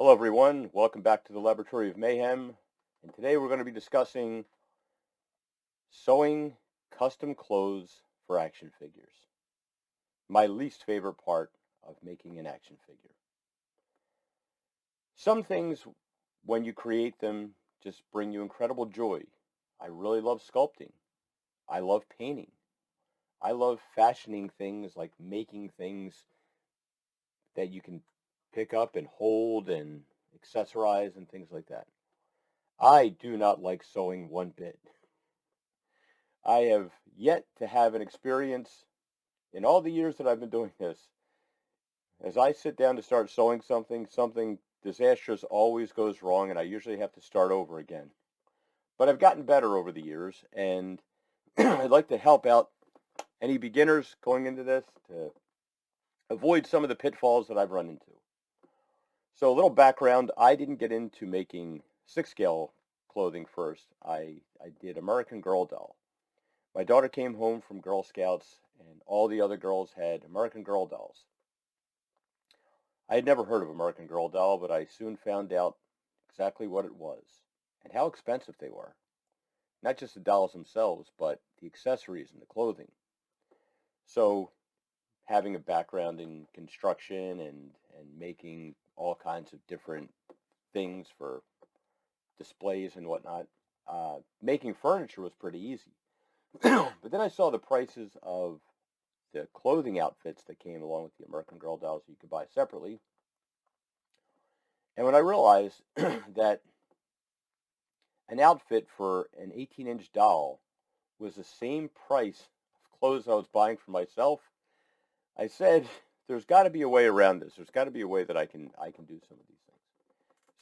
Hello, everyone. Welcome back to the Laboratory of Mayhem. And today we're going to be discussing sewing custom clothes for action figures. My least favorite part of making an action figure. Some things, when you create them, just bring you incredible joy. I really love sculpting. I love painting. I love fashioning things, like making things that you can pick up and hold and accessorize and things like that. I do not like sewing one bit. I have yet to have an experience in all the years that I've been doing this. As I sit down to start sewing something disastrous always goes wrong, and I usually have to start over again. But I've gotten better over the years, and I'd like to help out any beginners going into this to avoid some of the pitfalls that I've run into. So a little background, I didn't get into making 6-scale clothing first. I did American Girl doll. My daughter came home from Girl Scouts, and all the other girls had American Girl dolls. I had never heard of American Girl doll, but I soon found out exactly what it was and how expensive they were. Not just the dolls themselves, but the accessories and the clothing. So having a background in construction and making all kinds of different things for displays and whatnot, making furniture was pretty easy. But then I saw the prices of the clothing outfits that came along with the American Girl dolls you could buy separately. And when I realized that an outfit for an 18-inch doll was the same price of clothes I was buying for myself, I said, there's got to be a way around this. There's got to be a way that I can do some of these things.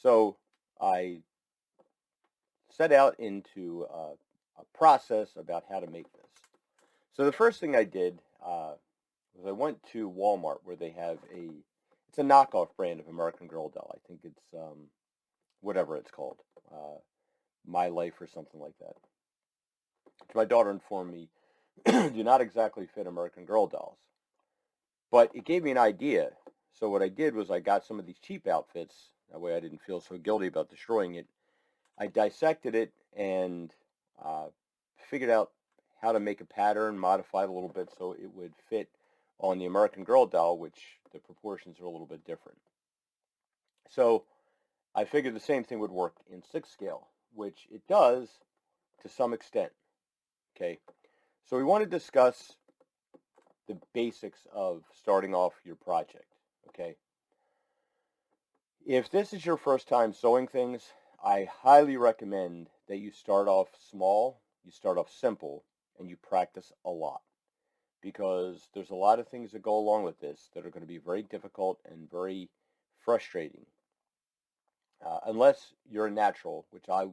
So I set out into a process about how to make this. So the first thing I did was I went to Walmart, where they have it's a knockoff brand of American Girl doll. I think it's whatever it's called, My Life or something like that. Which my daughter informed me do not exactly fit American Girl dolls. But it gave me an idea. So what I did was I got some of these cheap outfits. That way I didn't feel so guilty about destroying it. I dissected it and figured out how to make a pattern, modify it a little bit so it would fit on the American Girl doll, which the proportions are a little bit different. So I figured the same thing would work in 6-scale, which it does to some extent. Okay, so we want to discuss the basics of starting off your project. Okay, if this is your first time sewing things, I highly recommend that you start off small, you start off simple, and you practice a lot, because there's a lot of things that go along with this that are going to be very difficult and very frustrating. Unless you're a natural, which I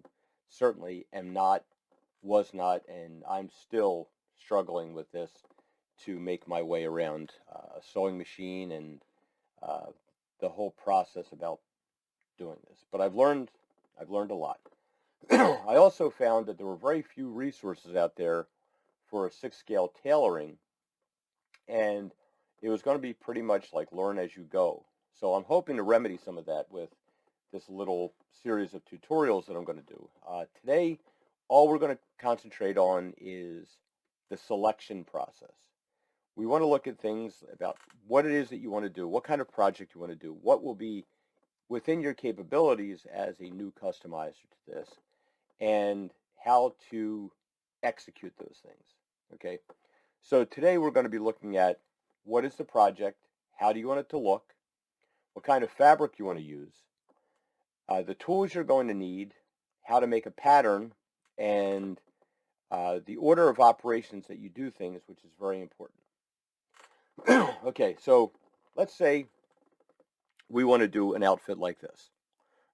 certainly am not, was not, and I'm still struggling with this to make my way around a sewing machine and uh, the whole process about doing this. But I've learned a lot. I also found that there were very few resources out there for a 6-scale tailoring, and it was going to be pretty much like learn as you go. So I'm hoping to remedy some of that with this little series of tutorials that I'm going to do. Today, all we're going to concentrate on is the selection process. We want to look at things about what it is that you want to do, what kind of project you want to do, what will be within your capabilities as a new customizer to this, and how to execute those things. Okay, so today we're going to be looking at what is the project, how do you want it to look, what kind of fabric you want to use, the tools you're going to need, how to make a pattern, and the order of operations that you do things, which is very important. Okay, so let's say we want to do an outfit like this.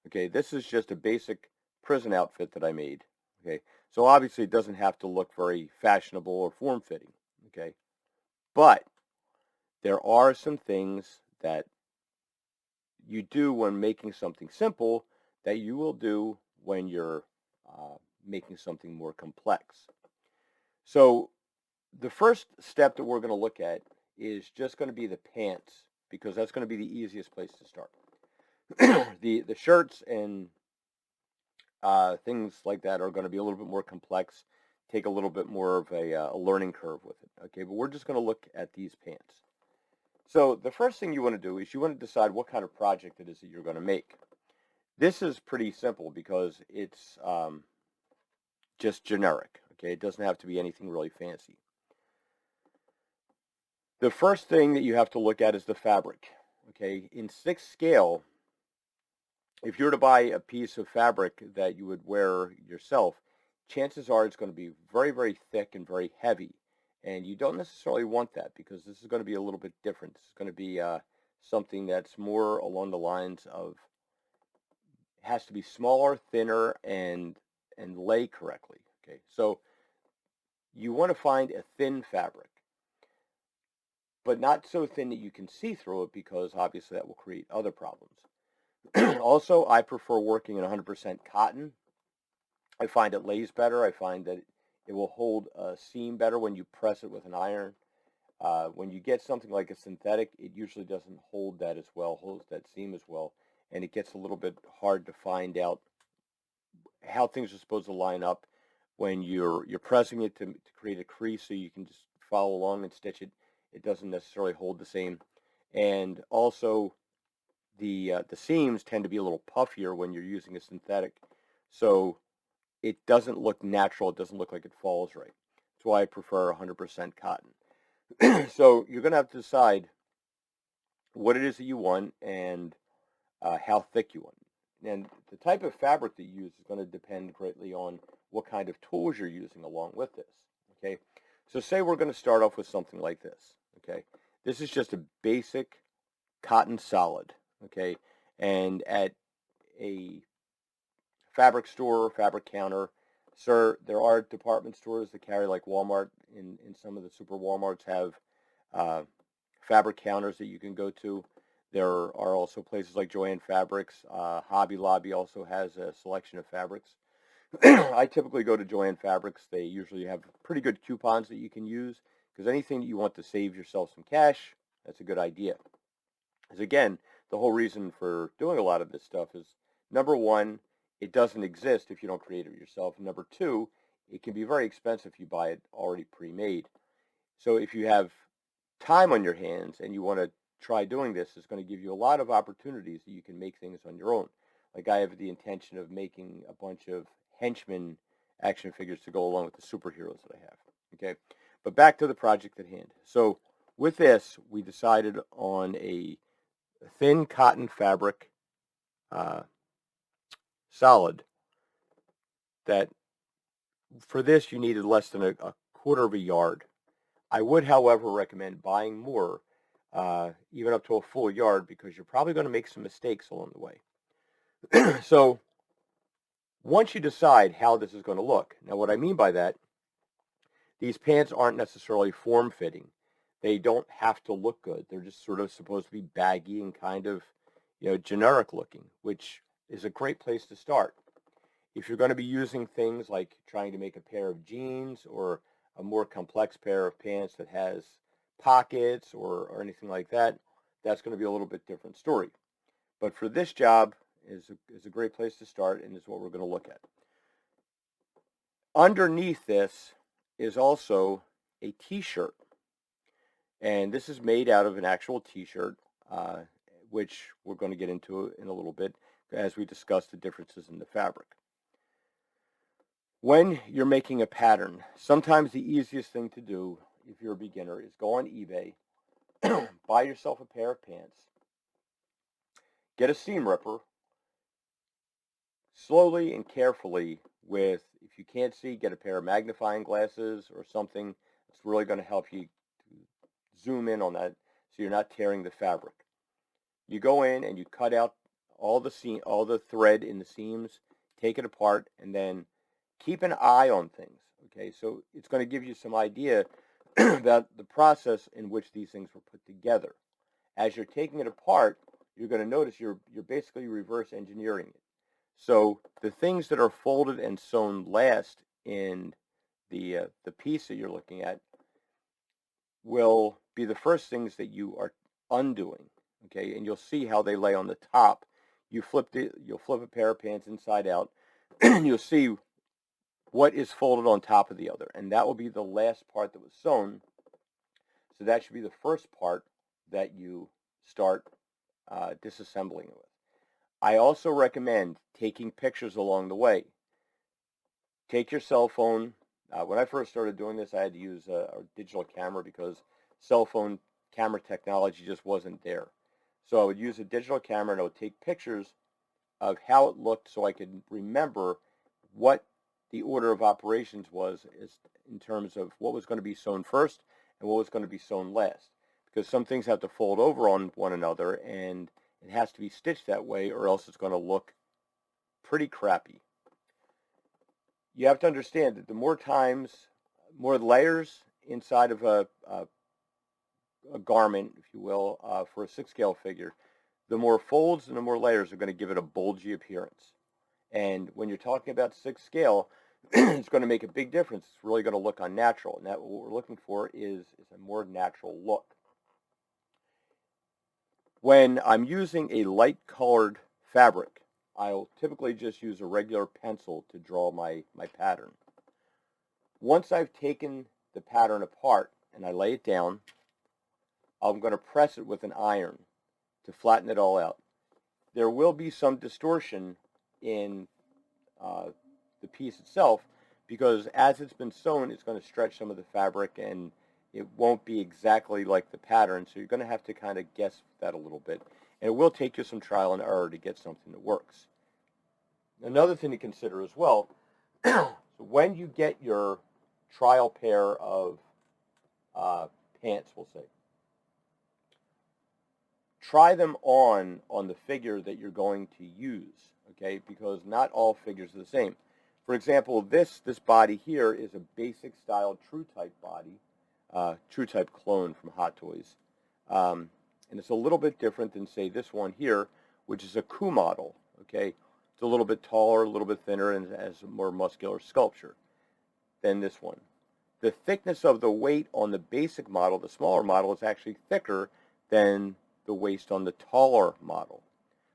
Okay, this is just a basic prison outfit that I made. Okay, so obviously it doesn't have to look very fashionable or form-fitting. Okay, but there are some things that you do when making something simple that you will do when you're making something more complex. So the first step that we're going to look at is just going to be the pants, because that's going to be the easiest place to start. The shirts and things like that are going to be a little bit more complex, take a little bit more of a learning curve with it. Okay, but we're just going to look at these pants. So the first thing you want to do is you want to decide what kind of project it is that you're going to make. This is pretty simple because it's just generic. Okay, it doesn't have to be anything really fancy. The first thing that you have to look at is the fabric. Okay, in 6 scale, if you were to buy a piece of fabric that you would wear yourself, chances are it's going to be very, very thick and very heavy. And you don't necessarily want that because this is going to be a little bit different. This is going to be something that's more along the lines of it has to be smaller, thinner, and lay correctly. Okay, so you want to find a thin fabric, but not so thin that you can see through it because obviously that will create other problems. Also, I prefer working in 100% cotton. I find it lays better. I find that it will hold a seam better when you press it with an iron. When you get something like a synthetic, it usually doesn't hold that as well, holds that seam as well, and it gets a little bit hard to find out how things are supposed to line up when you're pressing it to create a crease so you can just follow along and stitch it. It doesn't necessarily hold the same, and also the seams tend to be a little puffier when you're using a synthetic, so it doesn't look natural. It doesn't look like it falls right. That's why I prefer 100% cotton. So you're going to have to decide what it is that you want and how thick you want. And the type of fabric that you use is going to depend greatly on what kind of tools you're using along with this. Okay, so say we're going to start off with something like this. Okay, this is just a basic cotton solid. Okay, and at a fabric store, fabric counter, sir, there are department stores that carry like Walmart. In some of the super Walmarts have uh, fabric counters that you can go to. There are also places like Joann Fabrics. Hobby Lobby also has a selection of fabrics. I typically go to Joann Fabrics. They usually have pretty good coupons that you can use because anything that you want to save yourself some cash, that's a good idea. Because again, the whole reason for doing a lot of this stuff is number one, it doesn't exist if you don't create it yourself. Number two, it can be very expensive if you buy it already pre-made. So if you have time on your hands and you want to try doing this, it's going to give you a lot of opportunities that you can make things on your own. Like I have the intention of making a bunch of henchmen action figures to go along with the superheroes that I have. Okay, but back to the project at hand. So with this, we decided on a thin cotton fabric uh, solid that for this you needed less than a quarter of a yard. I would, however, recommend buying more, even up to a full yard, because you're probably going to make some mistakes along the way. So once you decide how this is going to look, now what I mean by that, these pants aren't necessarily form-fitting. They don't have to look good. They're just sort of supposed to be baggy and kind of, generic looking, which is a great place to start. If you're going to be using things like trying to make a pair of jeans or a more complex pair of pants that has pockets or anything like that, that's going to be a little bit different story. But for this job is a great place to start and is what we're going to look at. Underneath this is also a t-shirt. And this is made out of an actual t-shirt, which we're going to get into in a little bit as we discuss the differences in the fabric. When you're making a pattern, sometimes the easiest thing to do if you're a beginner is go on eBay, buy yourself a pair of pants, get a seam ripper, slowly and carefully if you can't see, get a pair of magnifying glasses or something that's really going to help you zoom in on that so you're not tearing the fabric. You go in and you cut out all the thread in the seams, take it apart, and then keep an eye on things. Okay, so it's going to give you some idea about the process in which these things were put together. As you're taking it apart, you're going to notice you're basically reverse engineering it. So the things that are folded and sewn last in the piece that you're looking at will be the first things that you are undoing. Okay, and you'll see how they lay on the top. you'll flip a pair of pants inside out, and you'll see what is folded on top of the other, and that will be the last part that was sewn. So that should be the first part that you start disassembling it with. I also recommend taking pictures along the way. Take your cell phone. When I first started doing this, I had to use a digital camera because cell phone camera technology just wasn't there. So I would use a digital camera and I would take pictures of how it looked so I could remember what the order of operations was in terms of what was going to be sewn first and what was going to be sewn last. Because some things have to fold over on one another and it has to be stitched that way or else it's going to look pretty crappy. You have to understand that the more layers inside of a garment, if you will, for a 6-scale figure, the more folds and the more layers are going to give it a bulgy appearance. And when you're talking about 6-scale, it's going to make a big difference. It's really going to look unnatural. And that what we're looking for is a more natural look. When I'm using a light colored fabric, I'll typically just use a regular pencil to draw my pattern. Once I've taken the pattern apart and I lay it down, I'm going to press it with an iron to flatten it all out. There will be some distortion in the piece itself because as it's been sewn, it's going to stretch some of the fabric and it won't be exactly like the pattern, so you're going to have to kind of guess that a little bit. And it will take you some trial and error to get something that works. Another thing to consider as well, so when you get your trial pair of pants, we'll say, try them on the figure that you're going to use, okay? Because not all figures are the same. For example, this body here is a basic style True Type body, True Type clone from Hot Toys. And it's a little bit different than, say, this one here, which is a Coup model, okay? It's a little bit taller, a little bit thinner, and has a more muscular sculpture than this one. The thickness of the weight on the basic model, the smaller model, is actually thicker than the waist on the taller model.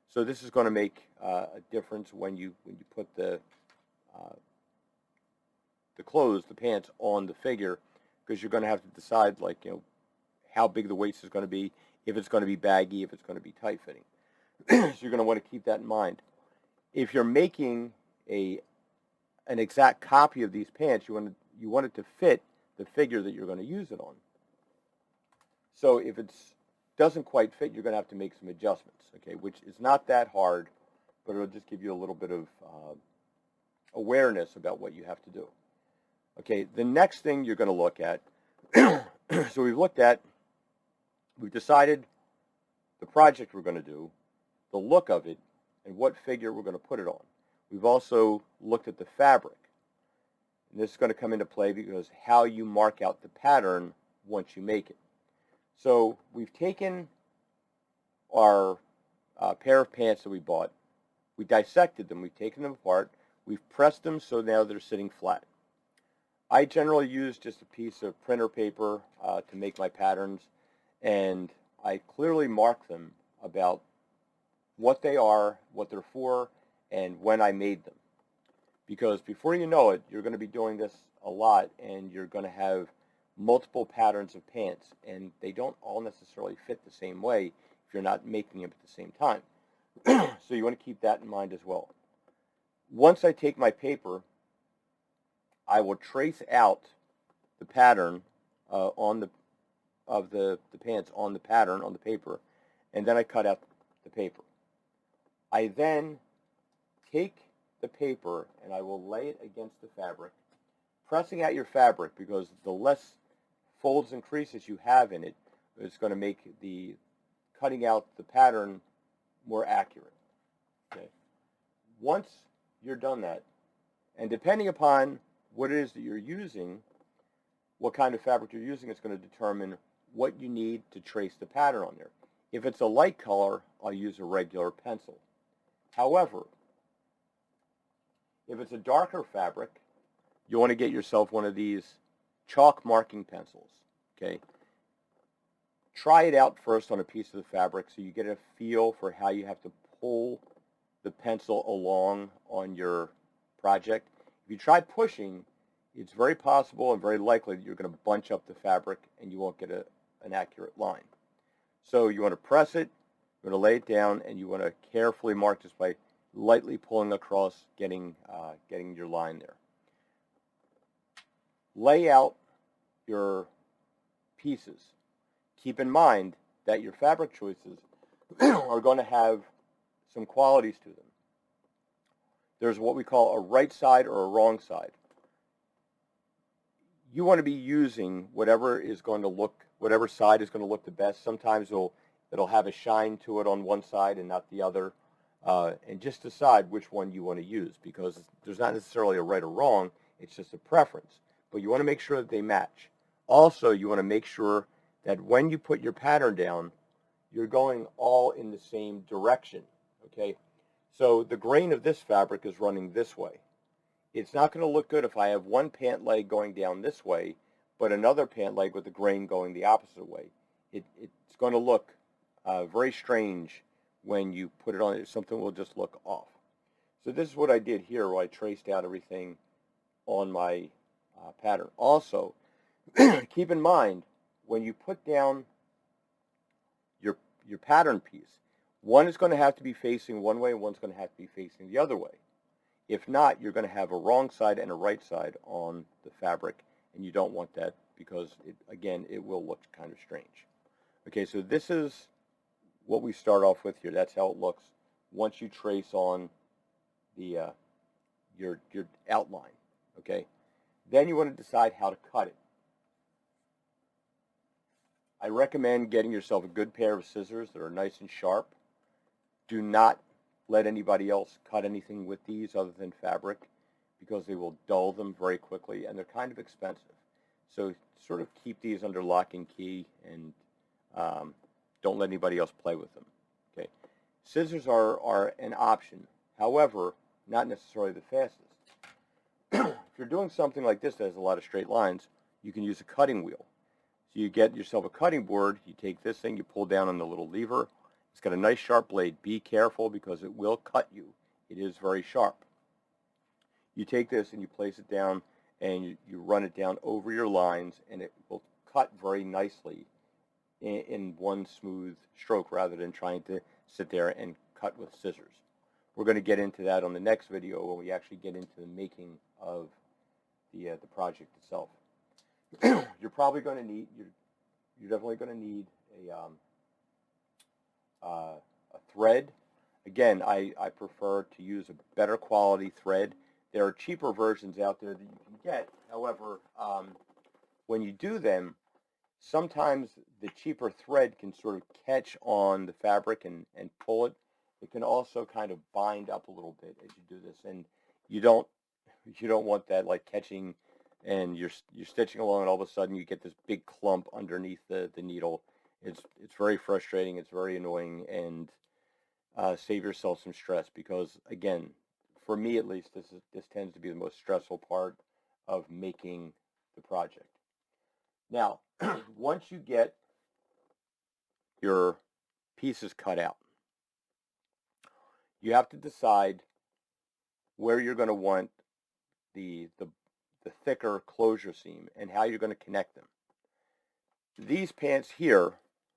So this is going to make a difference when you put the clothes, the pants, on the figure, because you're going to have to decide, like, how big the waist is going to be, if it's going to be baggy, if it's going to be tight fitting. So you're going to want to keep that in mind. If you're making an exact copy of these pants, you want it to fit the figure that you're going to use it on. So if it doesn't quite fit, you're going to have to make some adjustments, okay, which is not that hard, but it'll just give you a little bit of awareness about what you have to do. Okay, the next thing you're going to look at, so we've decided the project we're going to do, the look of it, and what figure we're going to put it on. We've also looked at the fabric. And this is going to come into play because how you mark out the pattern once you make it. So we've taken our pair of pants that we bought, we dissected them, we've taken them apart, we've pressed them so now they're sitting flat. I generally use just a piece of printer paper to make my patterns, and I clearly mark them about what they are, what they're for, and when I made them. Because before you know it, you're going to be doing this a lot, and you're going to have multiple patterns of pants, and they don't all necessarily fit the same way if you're not making them at the same time. So you want to keep that in mind as well. Once I take my paper, I will trace out the pattern of the pants on the pattern on the paper, and then I cut out the paper. I then take the paper and I will lay it against the fabric, pressing out your fabric because the less folds and creases you have in it, it's going to make the cutting out the pattern more accurate. Okay. Once you're done that, and depending upon what it is that you're using, what kind of fabric you're using, is going to determine what you need to trace the pattern on there. If it's a light color, I'll use a regular pencil. However, if it's a darker fabric, you want to get yourself one of these chalk marking pencils, okay? Try it out first on a piece of the fabric so you get a feel for how you have to pull the pencil along on your project. If you try pushing, it's very possible and very likely that you're going to bunch up the fabric and you won't get an accurate line. So you want to press it, you want to lay it down, and you want to carefully mark this by lightly pulling across, getting your line there. Lay out your pieces. Keep in mind that your fabric choices are going to have some qualities to them. There's what we call a right side or a wrong side. You want to be using whatever side is going to look the best. Sometimes it'll have a shine to it on one side and not the other. And just decide which one you want to use, because there's not necessarily a right or wrong. It's just a preference. But you want to make sure that they match. Also, you want to make sure that when you put your pattern down, you're going all in the same direction. Okay? So the grain of this fabric is running this way. It's not going to look good if I have one pant leg going down this way, but another pant leg with the grain going the opposite way. It's going to look very strange when you put it on. Something will just look off. So this is what I did here, where I traced out everything on my pattern. Also, keep in mind, when you put down your pattern piece, one is going to have to be facing one way, and one's going to have to be facing the other way. If not, you're going to have a wrong side and a right side on the fabric, and you don't want that, because, again, it will look kind of strange. Okay, so this is what we start off with here. That's how it looks once you trace on the your outline. Okay, then you want to decide how to cut it. I recommend getting yourself a good pair of scissors that are nice and sharp. Do not let anybody else cut anything with these other than fabric, because they will dull them very quickly, and they're kind of expensive. So sort of keep these under lock and key, and don't let anybody else play with them. Okay, scissors are an option. However, not necessarily the fastest. If you're doing something like this that has a lot of straight lines, you can use a cutting wheel. So you get yourself a cutting board, you take this thing, you pull down on the little lever. It's got a nice sharp blade. Be careful, because it will cut you. It is very sharp. You take this and you place it down, and you run it down over your lines, and it will cut very nicely in one smooth stroke, rather than trying to sit there and cut with scissors. We're going to get into that on the next video, when we actually get into the making of the project itself. You're probably going to need, you're definitely going to need a thread. Again, I prefer to use a better quality thread. There are cheaper versions out there that you can get. However, when you do them, sometimes the cheaper thread can sort of catch on the fabric and pull it. It can also kind of bind up a little bit as you do this, and you don't want that, like, catching, and you're stitching along, and all of a sudden you get this big clump underneath the needle. It's very frustrating. It's very annoying, and save yourself some stress, because, again, for me at least, this tends to be the most stressful part of making the project. Now, once you get your pieces cut out, you have to decide where you're going to want the thicker closure seam and how you're going to connect them. These pants here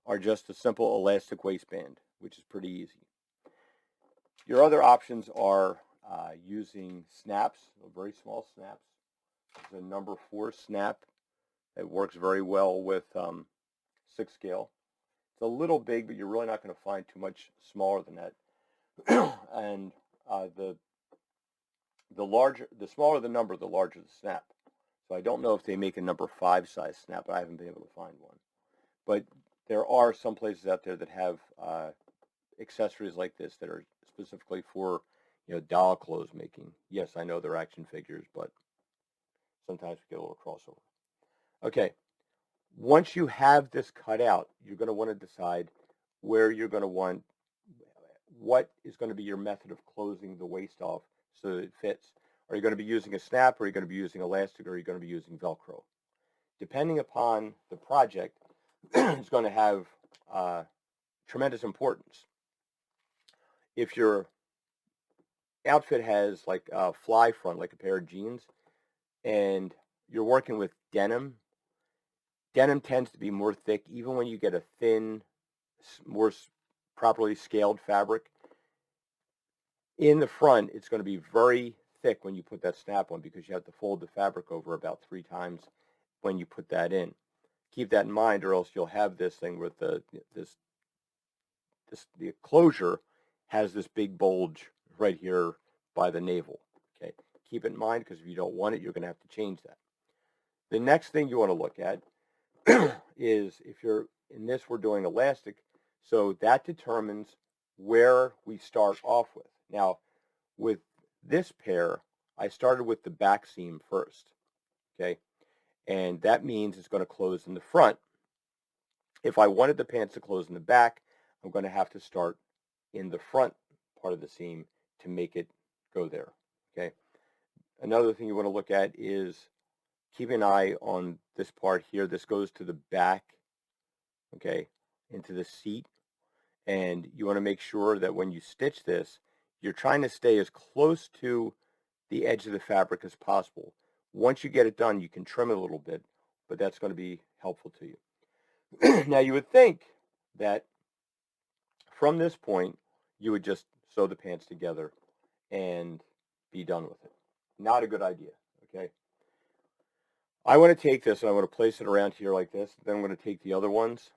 are just a simple elastic waistband, which is pretty easy. Your other options are using snaps, very small snaps. There's a number 4 snap that works very well with 6 scale. It's a little big, but you're really not going to find too much smaller than that. And the smaller the number, the larger the snap. So I don't know if they make a number 5 size snap, but I haven't been able to find one. But there are some places out there that have accessories like this that are specifically for, doll clothes making. Yes, I know they're action figures, but sometimes we get a little crossover. Okay, once you have this cut out, you're going to want to decide where you're going to want, what is going to be your method of closing the waist off so that it fits. Are you going to be using a snap, or are you going to be using elastic, or are you going to be using Velcro? Depending upon the project, it's going to have tremendous importance. If you're outfit has like a fly front, like a pair of jeans, and you're working with denim, denim tends to be more thick, even when you get a thin, more properly scaled fabric. In the front, it's going to be very thick when you put that snap on because you have to fold the fabric over about 3 times when you put that in. Keep that in mind, or else you'll have this thing with the closure has this big bulge right here by the navel. Okay, keep it in mind because if you don't want it, you're going to have to change that. The next thing you want to look at is if you're in this, we're doing elastic, so that determines where we start off with. Now, with this pair, I started with the back seam first, okay? And that means it's going to close in the front. If I wanted the pants to close in the back, I'm going to have to start in the front part of the seam to make it go there, okay? Another thing you want to look at is keep an eye on this part here. This goes to the back, okay, into the seat. And you want to make sure that when you stitch this, you're trying to stay as close to the edge of the fabric as possible. Once you get it done, you can trim it a little bit, but that's going to be helpful to you. Now, you would think that from this point, you would just sew the pants together and be done with it. Not a good idea, okay? I want to take this and I want to place it around here like this. Then I'm going to take the other ones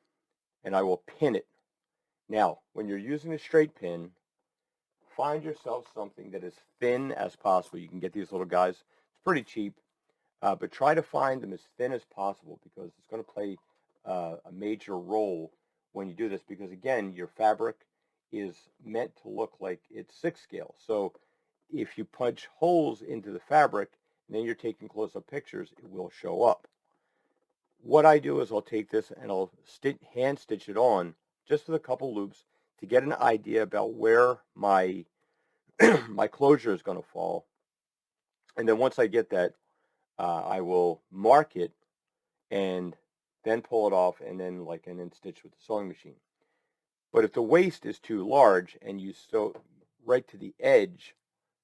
and I will pin it. Now, when you're using a straight pin, find yourself something that is thin as possible. You can get these little guys. It's pretty cheap, but try to find them as thin as possible because it's going to play a major role when you do this because, again, your fabric is meant to look like it's 6 scale. So if you punch holes into the fabric and then you're taking close-up pictures, it will show up. What I do is I'll take this and I'll hand stitch it on just with a couple loops to get an idea about where my my closure is going to fall. And then once I get that, I will mark it and then pull it off and then stitch with the sewing machine. But if the waist is too large and you sew right to the edge,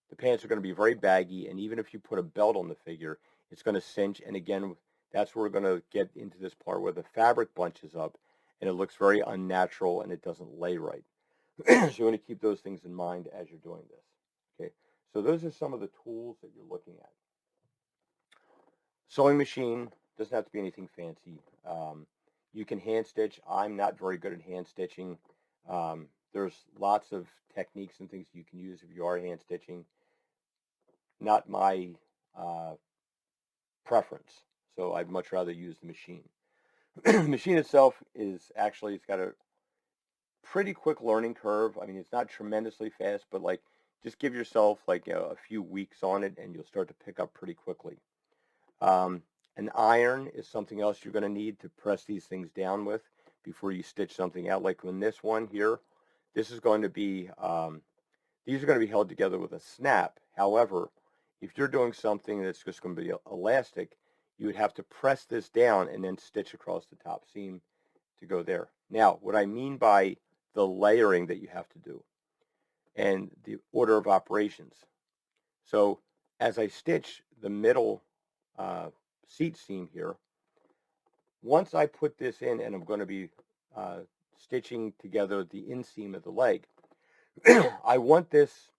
the pants are going to be very baggy. And even if you put a belt on the figure, it's going to cinch. And again, that's where we're going to get into this part where the fabric bunches up and it looks very unnatural and it doesn't lay right. So you want to keep those things in mind as you're doing this. Okay, so those are some of the tools that you're looking at. Sewing machine doesn't have to be anything fancy. You can hand stitch. I'm not very good at hand stitching. There's lots of techniques and things you can use if you are hand stitching. Not my preference, so I'd much rather use the machine. The machine itself is actually, it's got a pretty quick learning curve. I mean, it's not tremendously fast, but like just give yourself like a few weeks on it and you'll start to pick up pretty quickly. An iron is something else you're going to need to press these things down with before you stitch something out. Like in this one here, this is going to be, these are going to be held together with a snap. However, if you're doing something that's just going to be elastic, you would have to press this down and then stitch across the top seam to go there. Now, what I mean by the layering that you have to do and the order of operations. So as I stitch the middle seat seam here, once I put this in and I'm going to be stitching together the inseam of the leg, I want this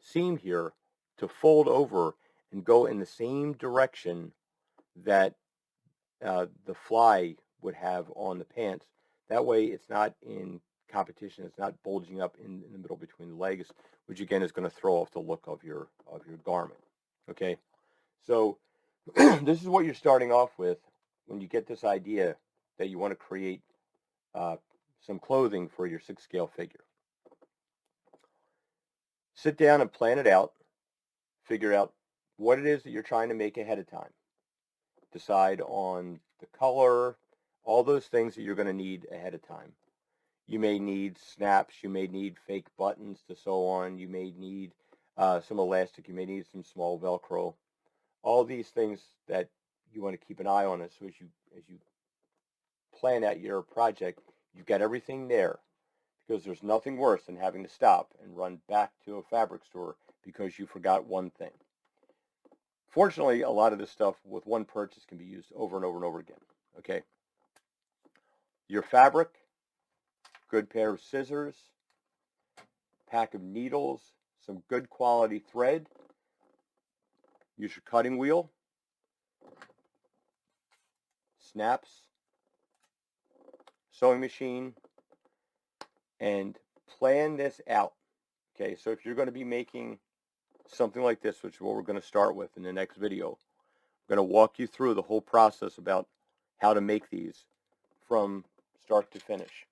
seam here to fold over and go in the same direction that the fly would have on the pants. That way it's not in competition, it's not bulging up in the middle between the legs, which again is going to throw off the look of your garment. Okay, so this is what you're starting off with when you get this idea that you want to create some clothing for your 6 scale figure. Sit down and plan it out. Figure out what it is that you're trying to make ahead of time. Decide on the color, all those things that you're going to need ahead of time. You may need snaps. You may need fake buttons to sew on. You may need some elastic. You may need some small Velcro. All these things that you want to keep an eye on as you plan out your project, you've got everything there. because there's nothing worse than having to stop and run back to a fabric store because you forgot one thing. Fortunately, a lot of this stuff with one purchase can be used over and over and over again. Okay. Your fabric, good pair of scissors, pack of needles, some good quality thread. Use your cutting wheel, snaps, sewing machine, and plan this out. Okay, so if you're going to be making something like this, which is what we're going to start with in the next video, I'm going to walk you through the whole process about how to make these from start to finish.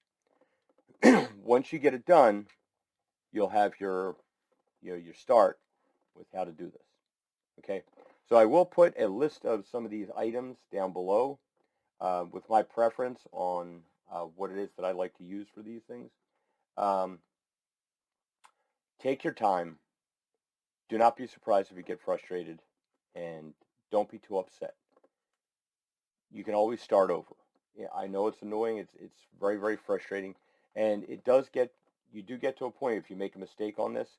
Once you get it done, you'll have your start with how to do this. Okay, so I will put a list of some of these items down below with my preference on what it is that I like to use for these things. Take your time. Do not be surprised if you get frustrated, and don't be too upset. You can always start over. Yeah, I know it's annoying. It's very, very frustrating, and you do get to a point if you make a mistake on this,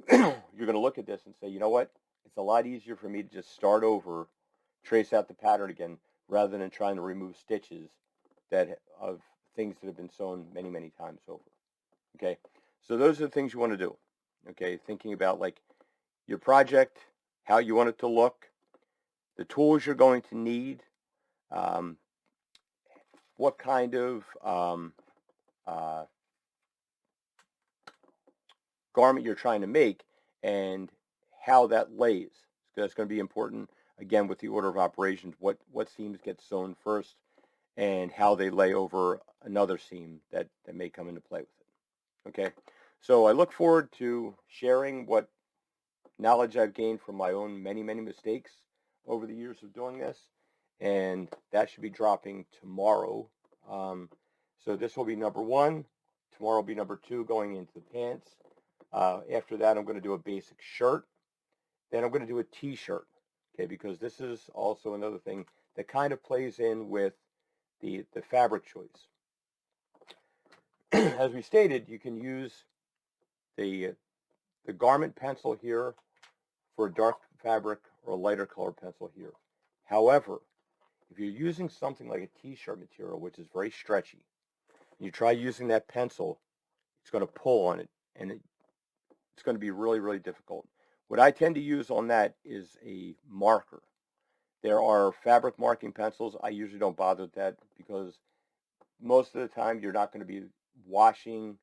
you're going to look at this and say, you know what? It's a lot easier for me to just start over, trace out the pattern again, rather than trying to remove stitches of things that have been sewn many, many times over. Okay, so those are the things you want to do. Okay, thinking about like your project, how you want it to look, the tools you're going to need, what kind of garment you're trying to make, and how that lays. That's going to be important, again, with the order of operations, what seams get sewn first and how they lay over another seam that may come into play with it. Okay, so I look forward to sharing what knowledge I've gained from my own many, many mistakes over the years of doing this, and that should be dropping tomorrow. So this will be number 1. Tomorrow will be number 2, going into the pants. After that, I'm going to do a basic shirt. Then I'm going to do a t-shirt, okay, because this is also another thing that kind of plays in with the fabric choice. As we stated, you can use the garment pencil here for a dark fabric or a lighter color pencil here. However, if you're using something like a t-shirt material, which is very stretchy, you try using that pencil, it's going to pull on it, and it's going to be really, really difficult. What I tend to use on that is a marker. There are fabric marking pencils. I usually don't bother with that because most of the time you're not going to be washing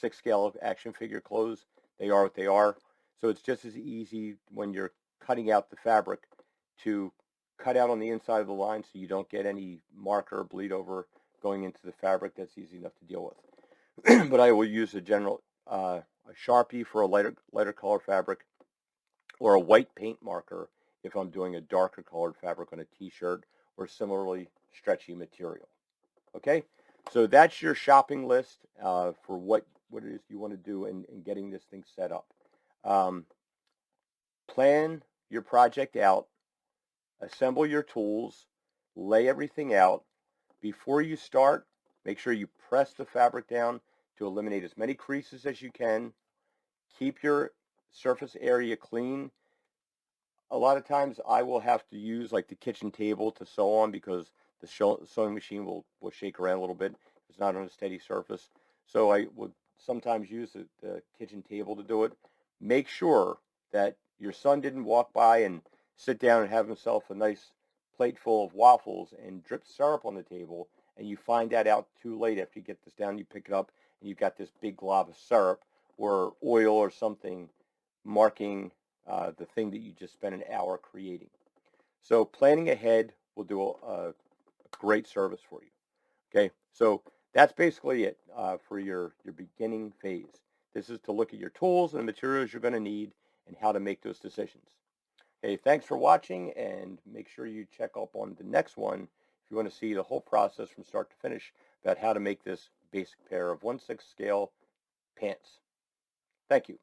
6-scale action figure clothes. They are what they are. So it's just as easy when you're cutting out the fabric to cut out on the inside of the line so you don't get any marker or bleed over going into the fabric. That's easy enough to deal with. But I will use a general a Sharpie for a lighter color fabric, or a white paint marker if I'm doing a darker colored fabric on a t-shirt or similarly stretchy material. Okay, so that's your shopping list for what it is you want to do in getting this thing set up. Plan your project out, assemble your tools, lay everything out. Before you start, make sure you press the fabric down to eliminate as many creases as you can. Keep your surface area clean. A lot of times I will have to use like the kitchen table to sew on because the sewing machine will shake around a little bit. It's not on a steady surface. So I would sometimes use the kitchen table to do it. Make sure that your son didn't walk by and sit down and have himself a nice plate full of waffles and drip syrup on the table, and you find that out too late after you get this down. You pick it up and you've got this big glob of syrup or oil or something marking the thing that you just spent an hour creating. So planning ahead will do a great service for you. Okay, so that's basically it for your beginning phase. This is to look at your tools and the materials you're going to need and how to make those decisions. Okay, thanks for watching, and make sure you check up on the next one if you want to see the whole process from start to finish about how to make this basic pair of 1/6 scale pants. Thank you.